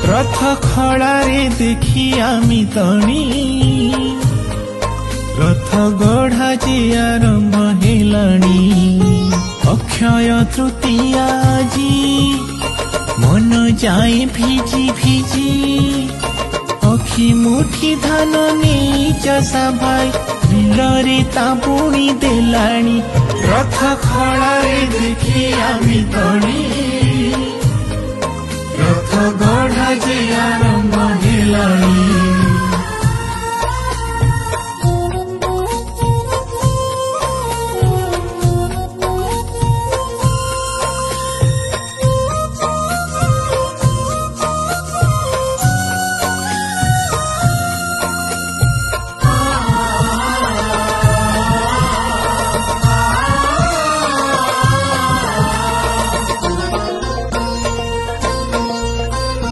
रथ खड़ारे देखी आमी तणी रथ गढ़ा जे आरंभ हेलाणी अक्षय तृतीया जी मन जाए भिजी भिजी अखि मुठी धान नहीं चषा भाई बिलरे तापुणी देलाणी रथ खड़ारे देखी आमी तणी रथ गढ़ा जे आरंभ हेलाणी।